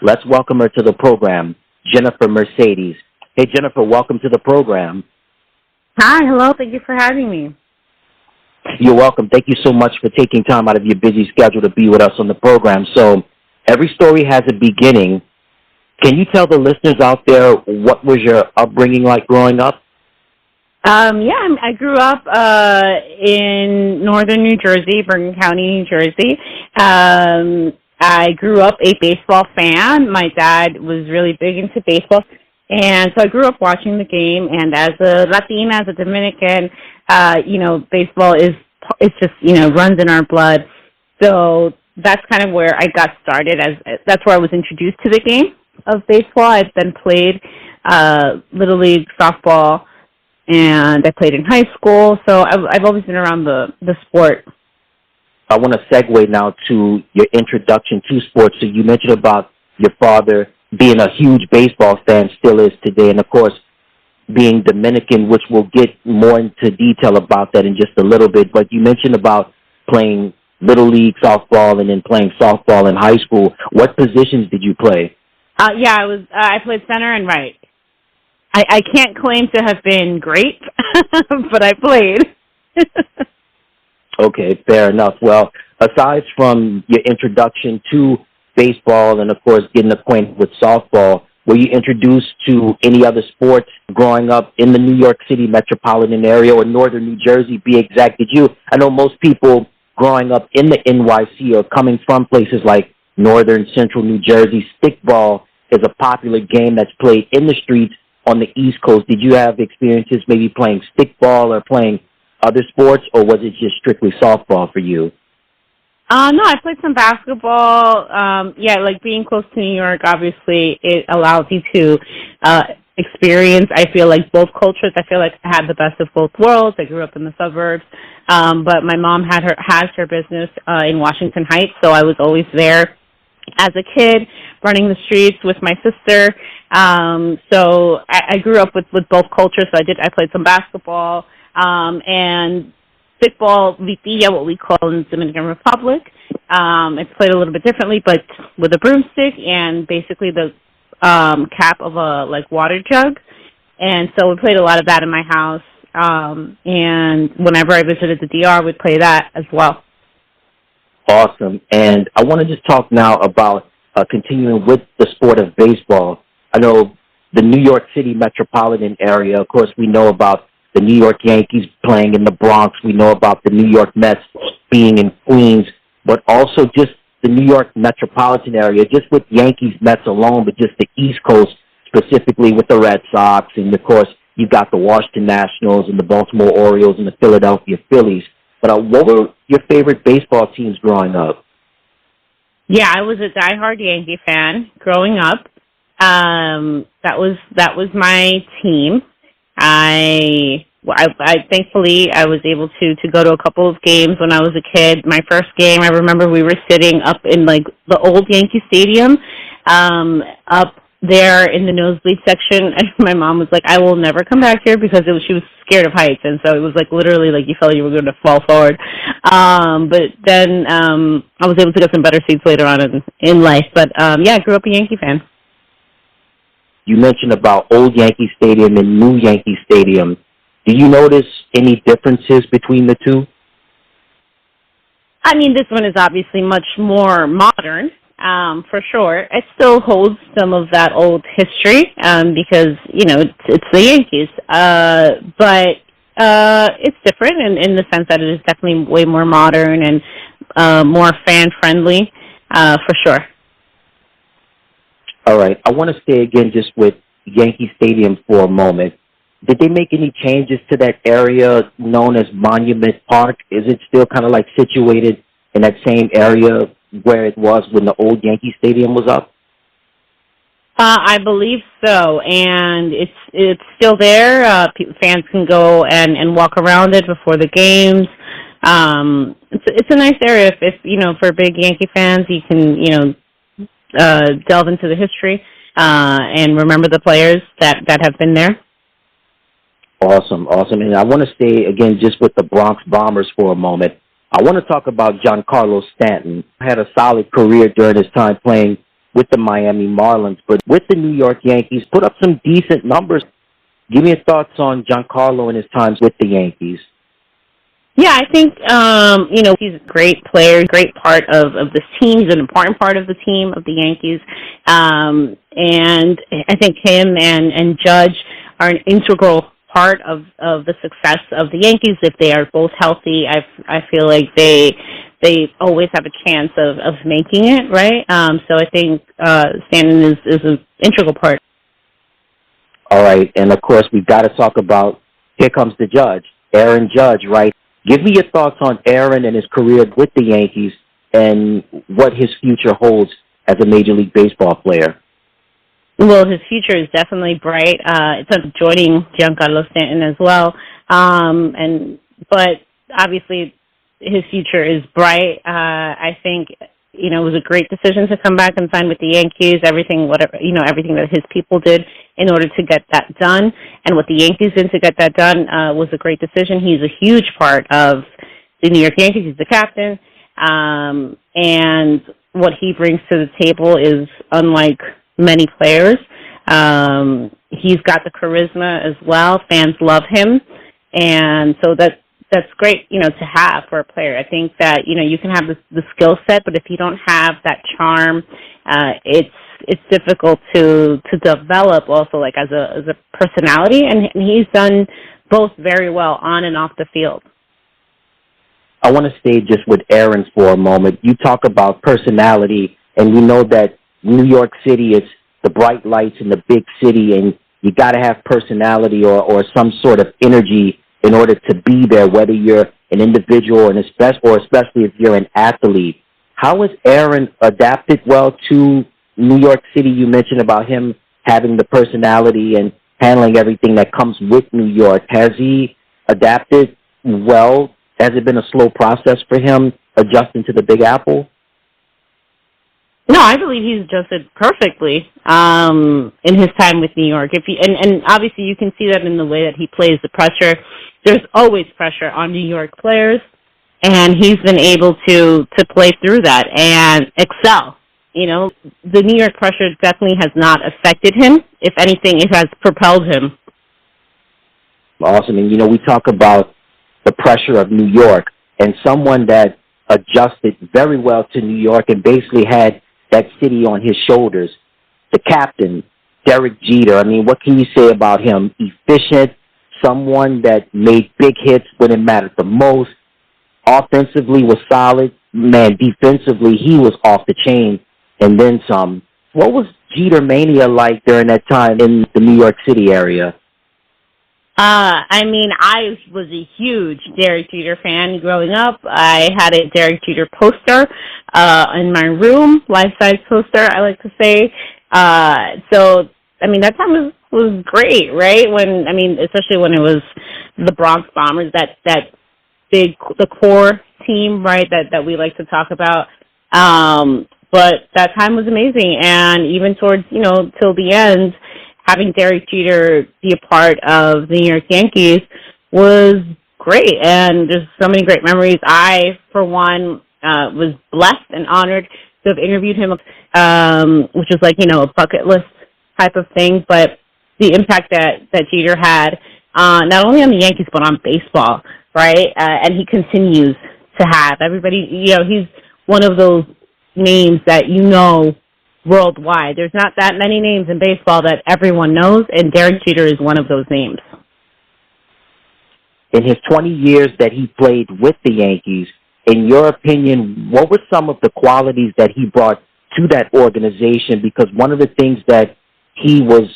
Let's welcome her to the program, JenniferMercedes. Hey, Jennifer, welcome to the program. Hi, hello. Thank you for having me. You're welcome. Thank you so much for taking time out of your busy schedule to be with us on the program. So every story has a beginning. Can you tell the listeners out there what was your upbringing like growing up? I grew up in northern New Jersey, Bergen County, New Jersey. I grew up a baseball fan. My dad was really big into baseball, and so I grew up watching the game. And as a Latina, as a Dominican, baseball it's just runs in our blood. So that's kind of where I got started. That's where I was introduced to the game of baseball. I've then played Little League softball, and I played in high school. So I've always been around the sport. I want to segue now to your introduction to sports. So you mentioned about your father being a huge baseball fan, still is today, and of course being Dominican, which we'll get more into detail about that in just a little bit. But you mentioned about playing Little League softball and then playing softball in high school. What positions did you play? I played center and right. I can't claim to have been great, but I played. Okay, fair enough. Well, aside from your introduction to baseball and, of course, getting acquainted with softball, were you introduced to any other sports growing up in the New York City metropolitan area or northern New Jersey, be exact? I know most people growing up in the NYC or coming from places like northern central New Jersey, stickball is a popular game that's played in the streets on the East Coast. Did you have experiences maybe playing stickball or playing other sports, or was it just strictly softball for you? No, I played some basketball. Like being close to New York, obviously, it allows you to experience, I feel like, both cultures. I feel like I had the best of both worlds. I grew up in the suburbs, but my mom has her business in Washington Heights, so I was always there as a kid, running the streets with my sister. So I grew up with both cultures. So I played some basketball and stickball, vitilla, what we call in the Dominican Republic. It's played a little bit differently, but with a broomstick and basically the cap of a water jug. And so we played a lot of that in my house. And whenever I visited the DR, we'd play that as well. Awesome. And I want to just talk now about continuing with the sport of baseball. I know the New York City metropolitan area, of course, we know about the New York Yankees playing in the Bronx. We know about the New York Mets being in Queens, but also just the New York metropolitan area, just with Yankees, Mets alone, but just the East Coast, specifically with the Red Sox. And, of course, you've got the Washington Nationals and the Baltimore Orioles and the Philadelphia Phillies. But what were your favorite baseball teams growing up? Yeah, I was a diehard Yankee fan growing up. That was my team. I thankfully I was able to go to a couple of games when I was a kid. My first game, I remember we were sitting up in the old Yankee Stadium, up there in the nosebleed section, and my mom was like, "I will never come back here," because she was scared of heights, and so it was literally you felt like you were going to fall forward. But then I was able to get some better seats later on in life. But I grew up a Yankee fan. You mentioned about old Yankee Stadium and new Yankee Stadium. Do you notice any differences between the two? I mean, this one is obviously much more modern, for sure. It still holds some of that old history, because, it's the Yankees. But it's different in the sense that it is definitely way more modern and more fan-friendly, for sure. All right. I want to stay again just with Yankee Stadium for a moment. Did they make any changes to that area known as Monument Park? Is it still kind of situated in that same area where it was when the old Yankee Stadium was up? I believe so, and it's still there. Fans can go and walk around it before the games. It's a nice area if for big Yankee fans. You can delve into the history and remember the players that have been there. Awesome. And I want to stay, again, just with the Bronx Bombers for a moment. I want to talk about Giancarlo Stanton. Had a solid career during his time playing with the Miami Marlins, but with the New York Yankees, put up some decent numbers. Give me your thoughts on Giancarlo and his times with the Yankees. Yeah, I think, he's a great player, great part of this team. He's an important part of the team, of the Yankees. And I think him and Judge are an integral part of the success of the Yankees. If they are both healthy, I feel like they always have a chance of making it, right? So I think Stanton is an integral part. All right, and of course, we've got to talk about, here comes the Judge, Aaron Judge, right? Give me your thoughts on Aaron and his career with the Yankees and what his future holds as a Major League Baseball player. Well, his future is definitely bright. It's joining Giancarlo Stanton as well. But obviously his future is bright. I think, it was a great decision to come back and sign with the Yankees, everything that his people did in order to get that done, and what the Yankees did to get that done was a great decision. He's a huge part of the New York Yankees. He's the captain, and what he brings to the table is unlike many players. He's got the charisma as well. Fans love him, and so that's great, to have for a player. I think that, you can have the skill set, but if you don't have that charm, it's difficult to develop also, like, as a personality, and he's done both very well on and off the field. I want to stay just with Aaron for a moment. You talk about personality, and we know that New York City is the bright lights in the big city, and you got to have personality or some sort of energy in order to be there, whether you're an individual and especially if you're an athlete. How has Aaron adapted well to New York City? You mentioned about him having the personality and handling everything that comes with New York. Has he adapted well? Has it been a slow process for him adjusting to the Big Apple? No, I believe he's adjusted perfectly in his time with New York. And obviously you can see that in the way that he plays, the pressure. There's always pressure on New York players, and he's been able to play through that and excel. The New York pressure definitely has not affected him. If anything, it has propelled him. Awesome. And, we talk about the pressure of New York, and someone that adjusted very well to New York and basically had that city on his shoulders, the captain, Derek Jeter. I mean, what can you say about him? Efficient, someone that made big hits when it mattered the most. Offensively was solid. Man, defensively, he was off the chain and then some. What was Jeter mania like during that time in the New York City area? I was a huge Derek Jeter fan growing up. I had a Derek Jeter poster in my room, life-size poster, I like to say. That time was great, right? Especially when it was the Bronx Bombers, that the core team, right, that we like to talk about. But that time was amazing, and even towards, till the end, having Derek Jeter be a part of the New York Yankees was great, and there's so many great memories. I, for one, was blessed and honored to have interviewed him, which is like, a bucket list type of thing, but the impact that Jeter had, not only on the Yankees, but on baseball, right? And he continues to have. Everybody, he's one of those names that worldwide. There's not that many names in baseball that everyone knows, and Derek Jeter is one of those names. In his 20 years that he played with the Yankees, in your opinion, what were some of the qualities that he brought to that organization? Because one of the things that he was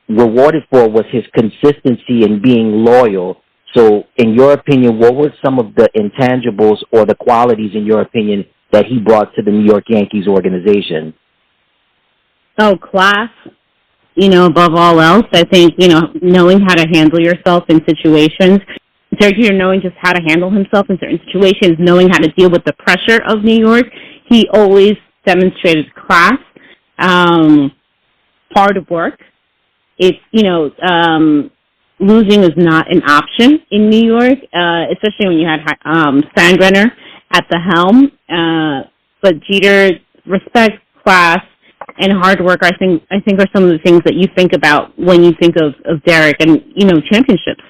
rewarded for was his consistency and being loyal. So in your opinion, what were some of the intangibles or the qualities, in your opinion, that he brought to the New York Yankees organization? Oh, class, above all else. I think, knowing how to handle yourself in situations. Derek Jeter knowing just how to handle himself in certain situations, knowing how to deal with the pressure of New York. He always demonstrated class, hard work. It's, losing is not an option in New York, especially when you had Steinbrenner at the helm. But Jeter, respect, class, and hard work, I think are some of the things that you think about when you think of Derek and, championships.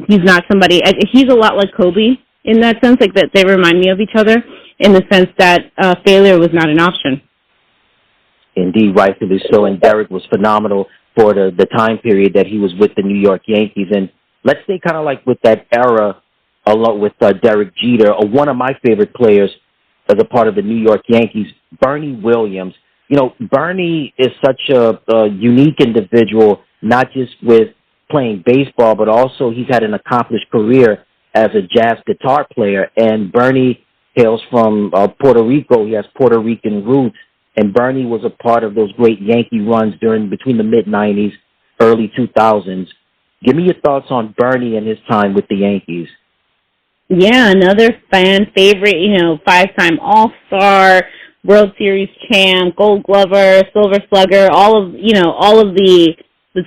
He's not somebody, he's a lot like Kobe in that sense, like that they remind me of each other in the sense that failure was not an option. Indeed, rightfully so. And Derek was phenomenal for the time period that he was with the New York Yankees. And let's say kind of like with that era, along with Derek Jeter, one of my favorite players as a part of the New York Yankees, Bernie Williams. Bernie is such a unique individual, not just with playing baseball, but also he's had an accomplished career as a jazz guitar player. And Bernie hails from Puerto Rico. He has Puerto Rican roots. And Bernie was a part of those great Yankee runs between the mid-'90s, early 2000s. Give me your thoughts on Bernie and his time with the Yankees. Yeah, another fan favorite, 5-time All-Star, World Series champ, Gold Glover, Silver Slugger, all of the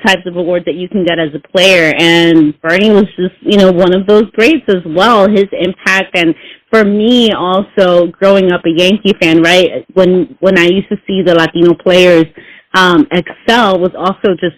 types of awards that you can get as a player. And Bernie was just, one of those greats as well. His impact, and for me also growing up a Yankee fan, right, when I used to see the Latino players excel was also just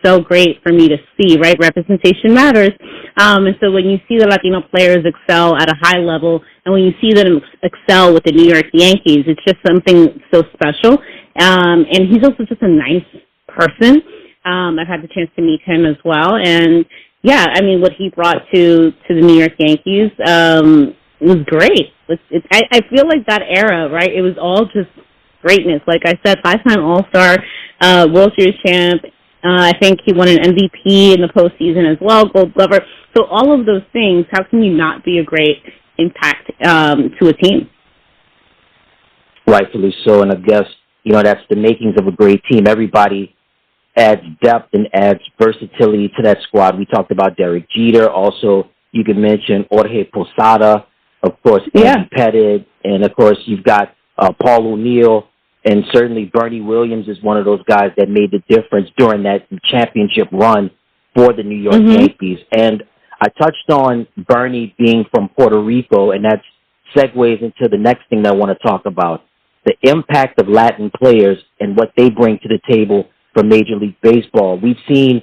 so great for me to see, right? Representation matters. And so when you see the Latino players excel at a high level, and when you see them excel with the New York Yankees, it's just something so special. And he's also just a nice person. I've had the chance to meet him as well. And, yeah, I mean, what he brought to the New York Yankees was great. I feel like that era, right, it was all just greatness. Like I said, 5-time All-Star, World Series champ. I think he won an MVP in the postseason as well, Gold Glover. So all of those things, how can you not be a great impact to a team? Rightfully so, and I guess, that's the makings of a great team. Everybody adds depth and adds versatility to that squad. We talked about Derek Jeter. Also, you can mention Jorge Posada, of course, Andy Pettit, and, of course, you've got Paul O'Neill. And certainly Bernie Williams is one of those guys that made the difference during that championship run for the New York Yankees. And I touched on Bernie being from Puerto Rico, and that segues into the next thing that I want to talk about, the impact of Latin players and what they bring to the table for Major League Baseball. We've seen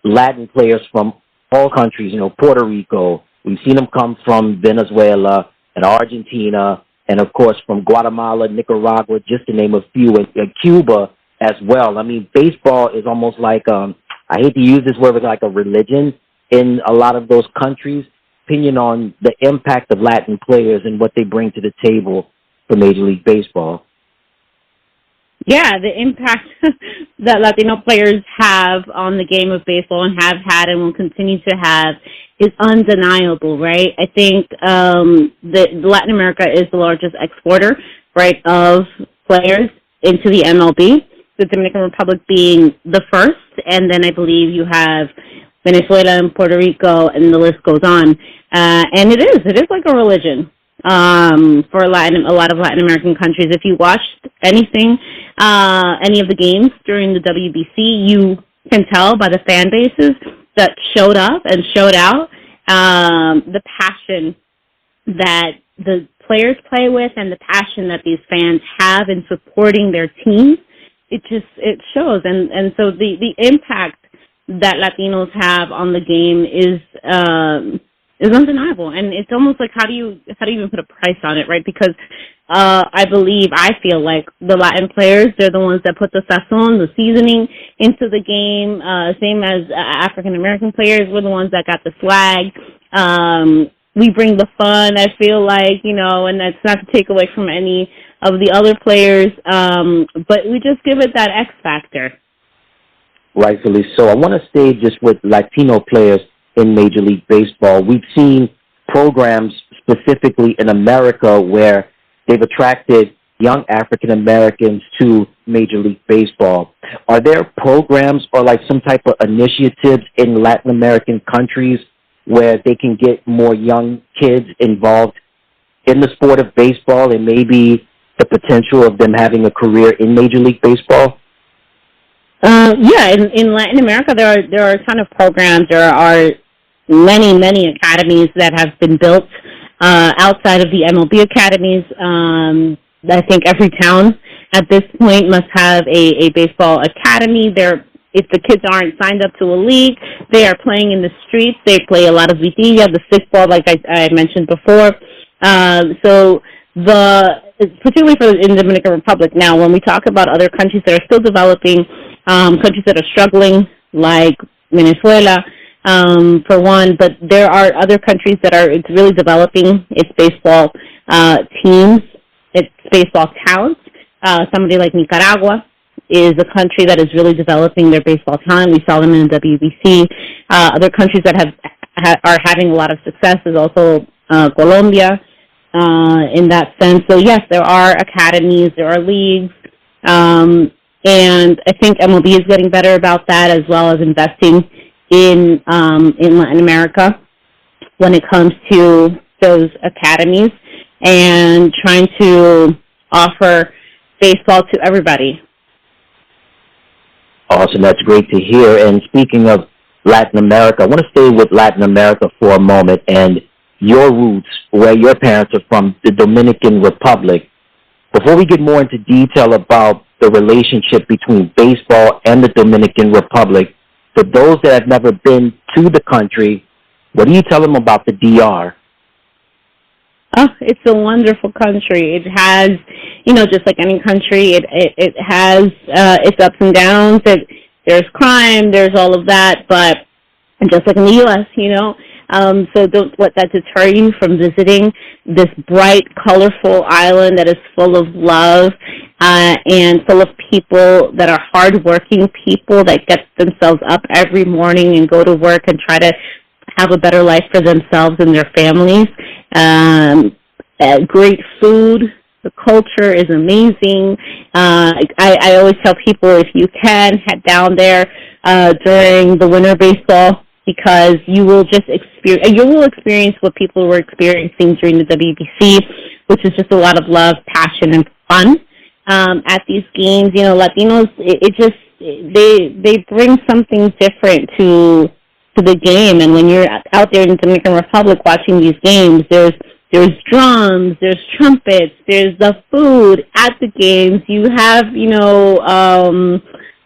Latin players from all countries, Puerto Rico. We've seen them come from Venezuela and Argentina, and, of course, from Guatemala, Nicaragua, just to name a few, and Cuba as well. I mean, baseball is almost like, I hate to use this word, but like a religion in a lot of those countries. Opinion on the impact of Latin players and what they bring to the table for Major League Baseball. Yeah, the impact that Latino players have on the game of baseball and have had and will continue to have is undeniable, right? I think that Latin America is the largest exporter, right, of players into the MLB, the Dominican Republic being the first, and then I believe you have Venezuela and Puerto Rico, and the list goes on. And it is like a religion for a lot of Latin American countries. If you watched anything, any of the games during the WBC, you can tell by the fan bases that showed up and showed out, the passion that the players play with and the passion that these fans have in supporting their teams, it shows. And so the impact that Latinos have on the game is undeniable. And it's almost like how do you even put a price on it, right? Because I feel like the Latin players, they're the ones that put the sazon, the seasoning into the game, same as African-American players. We're the ones that got the swag. We bring the fun, I feel like, and that's not to take away from any of the other players, but we just give it that X factor. Rightfully so. I want to stay just with Latino players in Major League Baseball. We've seen programs specifically in America where they've attracted young African Americans to Major League Baseball. Are there programs or like some type of initiatives in Latin American countries where they can get more young kids involved in the sport of baseball and maybe the potential of them having a career in Major League Baseball? In Latin America, there are a ton of programs. There are many academies that have been built outside of the MLB academies. I think every town at this point must have a baseball academy. If the kids aren't signed up to a league, they are playing in the streets. They play a lot of vitilla, the stickball, like I mentioned before. So particularly in the Dominican Republic. Now, when we talk about other countries that are still developing, countries that are struggling, like Venezuela, for one, but there are other countries it's really developing its baseball teams, its baseball talent. Somebody like Nicaragua is a country that is really developing their baseball talent. We saw them in the WBC. Other countries that are having a lot of success is also Colombia in that sense. So, yes, there are academies, there are leagues, and I think MLB is getting better about that, as well as investing in Latin America when it comes to those academies and trying to offer baseball to everybody. Awesome. That's great to hear. And speaking of Latin America, I want to stay with Latin America for a moment and your roots, where your parents are from, the Dominican Republic. Before we get more into detail about the relationship between baseball and the Dominican Republic, for those that have never been to the country, what do you tell them about the DR? Oh, it's a wonderful country. It has, just like any country, it has its ups and downs. There's crime, there's all of that, but just like in the U.S., so don't let that deter you from visiting this bright, colorful island that is full of love and full of people that are hardworking people that get themselves up every morning and go to work and try to have a better life for themselves and their families. Great food. The culture is amazing. I always tell people, if you can, head down there during the winter baseball, because you will experience what people were experiencing during the WBC, which is just a lot of love, passion, and fun at these games. Latinos, they bring something different to the game, and when you're out there in the Dominican Republic watching these games, there's drums, there's trumpets, there's the food at the games. You have,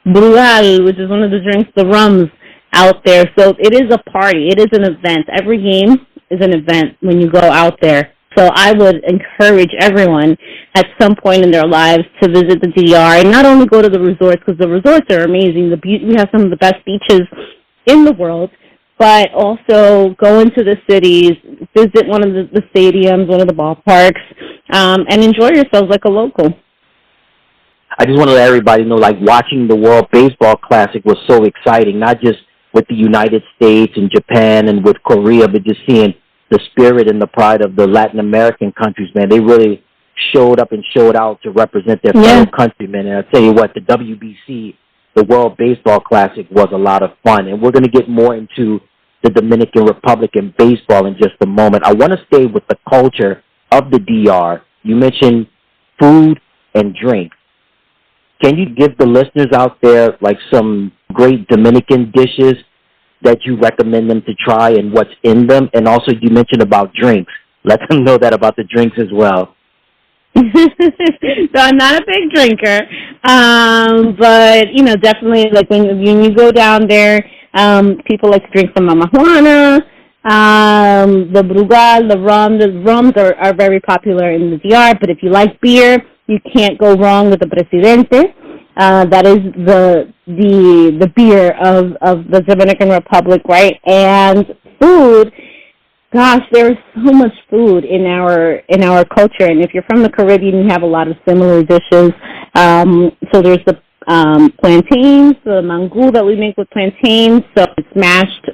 brugal, which is one of the drinks, the rums out there. So it is a party. It is an event. Every game is an event when you go out there. So I would encourage everyone at some point in their lives to visit the DR and not only go to the resorts, because the resorts are amazing. We have some of the best beaches in the world, but also go into the cities, visit one of the stadiums, one of the ballparks, and enjoy yourselves like a local. I just want to let everybody know, watching the World Baseball Classic was so exciting, not just with the United States and Japan and with Korea, but just seeing the spirit and the pride of the Latin American countries, man. They really showed up and showed out to represent their fellow countrymen. And I'll tell you what, the WBC, the World Baseball Classic, was a lot of fun. And we're going to get more into the Dominican Republic and baseball in just a moment. I want to stay with the culture of the DR. You mentioned food and drink. Can you give the listeners out there some great Dominican dishes that you recommend them to try and what's in them? And also, you mentioned about drinks. Let them know that about the drinks as well. So I'm not a big drinker, but definitely when you go down there, people like to drink some Mama Juana, the Brugal, the rum. The rums are very popular in the DR. But if you like beer, you can't go wrong with the Presidente. That is the beer of the Dominican Republic, right? And food. Gosh, there is so much food in our culture, and if you're from the Caribbean, you have a lot of similar dishes. So there's the plantains, the mangú that we make with plantains. So it's mashed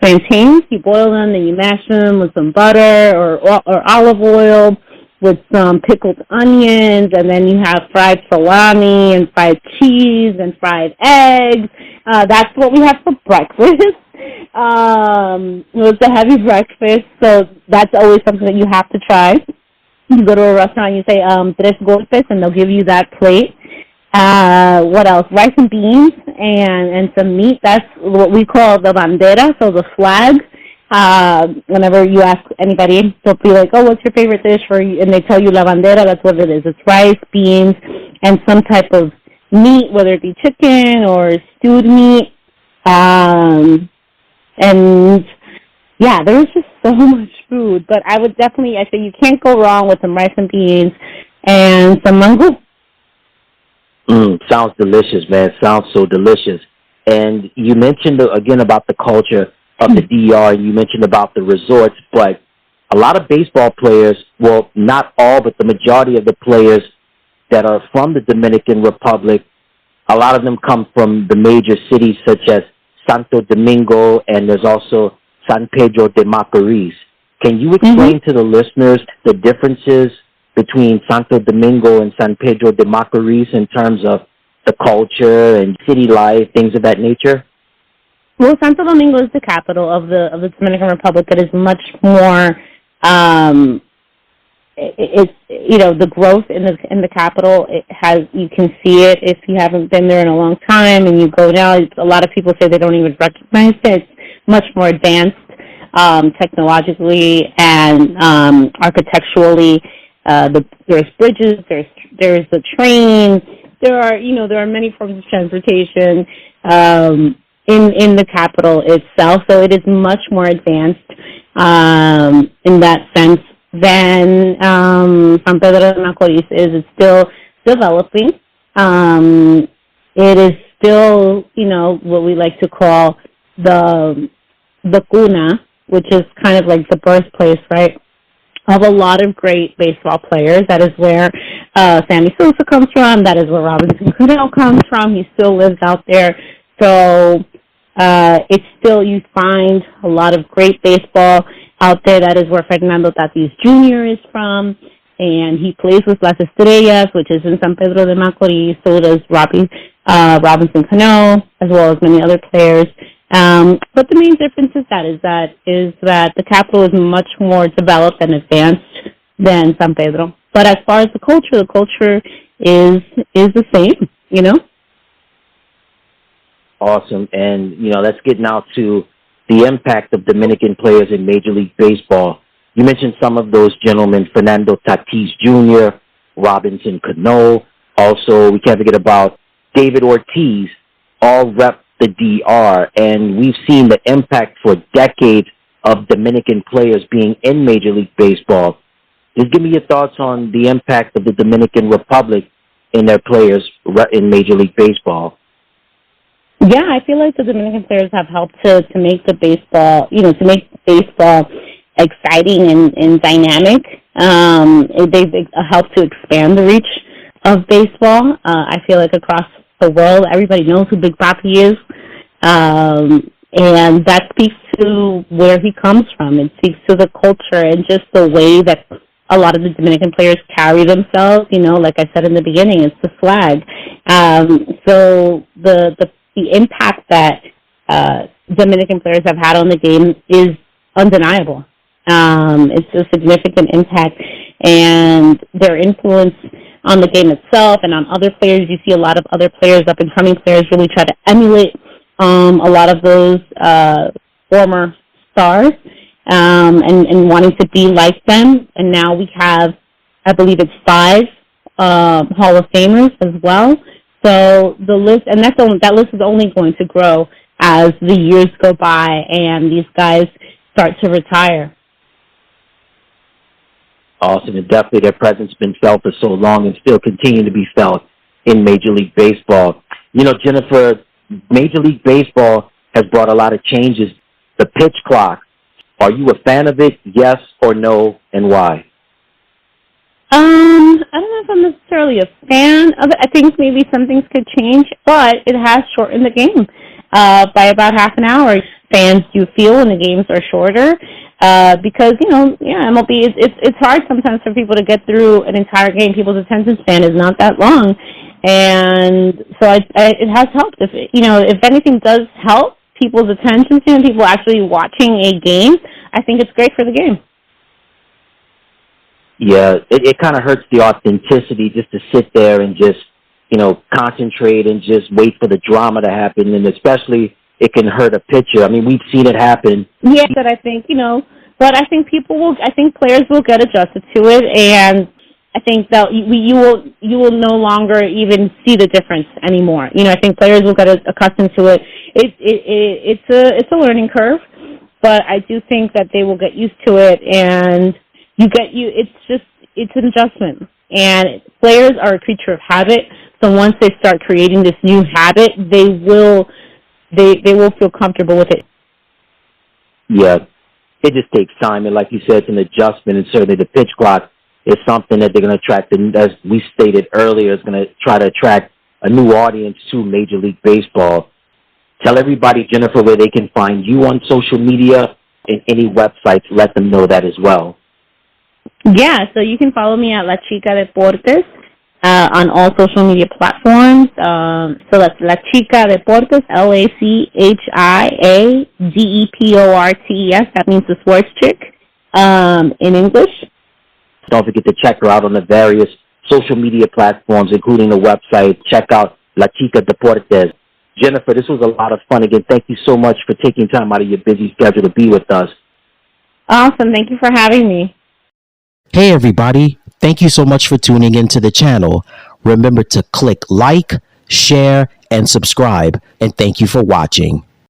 plantains. You boil them, then you mash them with some butter or olive oil with some pickled onions, and then you have fried salami and fried cheese and fried eggs. That's what we have for breakfast. It was a heavy breakfast, so that's always something that you have to try. You go to a restaurant, you say, tres golpes, and they'll give you that plate. What else? Rice and beans and some meat. That's what we call the bandera, so the flag. Whenever you ask anybody, they'll be like, "Oh, what's your favorite dish?" And they tell you la bandera. That's what it is. It's rice, beans, and some type of meat, whether it be chicken or stewed meat. And yeah, there's just so much food. But I say you can't go wrong with some rice and beans and some mango. Sounds delicious, man. Sounds so delicious. And you mentioned, again, about the culture of the DR, and you mentioned about the resorts, but a lot of baseball players, well, not all, but the majority of the players that are from the Dominican Republic, a lot of them come from the major cities such as Santo Domingo, and there's also San Pedro de Macorís. Can you explain to the listeners the differences between Santo Domingo and San Pedro de Macorís in terms of the culture and city life, things of that nature? Well, Santo Domingo is the capital of the Dominican Republic. It is much more. It's the growth in the capital. You can see it if you haven't been there in a long time, and you go now. A lot of people say they don't even recognize it. It's much more advanced technologically and architecturally. There's bridges. There's the train. There are many forms of transportation in the capital itself. So it is much more advanced in that sense than San Pedro de Macorís is. It's still developing. It is still, what we like to call the cuna, which is kind of like the birthplace, right, of a lot of great baseball players. That is where Sammy Sosa comes from. That is where Robinson Cano comes from. He still lives out there. So it's still, you find a lot of great baseball out there. That is where Fernando Tatis Jr. is from, and he plays with Las Estrellas, which is in San Pedro de Macorís. So does Robinson Cano, as well as many other players. But the main difference is that the capital is much more developed and advanced than San Pedro. But as far as the culture is the same, Awesome. And, let's get now to the impact of Dominican players in Major League Baseball. You mentioned some of those gentlemen, Fernando Tatis Jr., Robinson Cano. Also, we can't forget about David Ortiz, all rep the DR. And we've seen the impact for decades of Dominican players being in Major League Baseball. Just give me your thoughts on the impact of the Dominican Republic in their players in Major League Baseball. Yeah, I feel like the Dominican players have helped to make the baseball, to make baseball exciting and dynamic. They've helped to expand the reach of baseball. I feel like across the world, everybody knows who Big Papi is. And that speaks to where he comes from. It speaks to the culture and just the way that a lot of the Dominican players carry themselves. Like I said in the beginning, it's the swag. So the impact that Dominican players have had on the game is undeniable. It's a significant impact, and their influence on the game itself and on other players. You see a lot of other players, up-and-coming players, really try to emulate a lot of those former stars and wanting to be like them. And now we have, I believe it's 5 Hall of Famers as well. So the list, and that list is only going to grow as the years go by and these guys start to retire. Awesome. And definitely their presence has been felt for so long and still continue to be felt in Major League Baseball. Jennifer, Major League Baseball has brought a lot of changes. The pitch clock, are you a fan of it, yes or no, and why? I don't know if I'm necessarily a fan of it. I think maybe some things could change, but it has shortened the game by about half an hour. Fans do feel when the games are shorter because, MLB, it's hard sometimes for people to get through an entire game. People's attention span is not that long. And so it has helped. If anything does help people's attention span, people actually watching a game, I think it's great for the game. Yeah, it kind of hurts the authenticity just to sit there and just, concentrate and just wait for the drama to happen. And especially it can hurt a pitcher. I mean, we've seen it happen. Yeah, that I think, but I think players will get adjusted to it, and I think that you will no longer even see the difference anymore. I think players will get accustomed to it. It's a learning curve, but I do think that they will get used to it, and it's an adjustment. And players are a creature of habit, so once they start creating this new habit, they will feel comfortable with it. Yeah, it just takes time, and like you said, it's an adjustment, and certainly the pitch clock is something that they're going to attract, and as we stated earlier, is going to try to attract a new audience to Major League Baseball. Tell everybody, Jennifer, where they can find you on social media and any websites. Let them know that as well. Yeah, so you can follow me at La Chica Deportes on all social media platforms. So that's La Chica Deportes, LACHIADEPORTES. That means the sports chick in English. Don't forget to check her out on the various social media platforms, including the website. Check out La Chica Deportes. Jennifer, this was a lot of fun. Again, thank you so much for taking time out of your busy schedule to be with us. Awesome. Thank you for having me. Hey, everybody. Thank you so much for tuning into the channel. Remember to click like, share, and subscribe. And thank you for watching.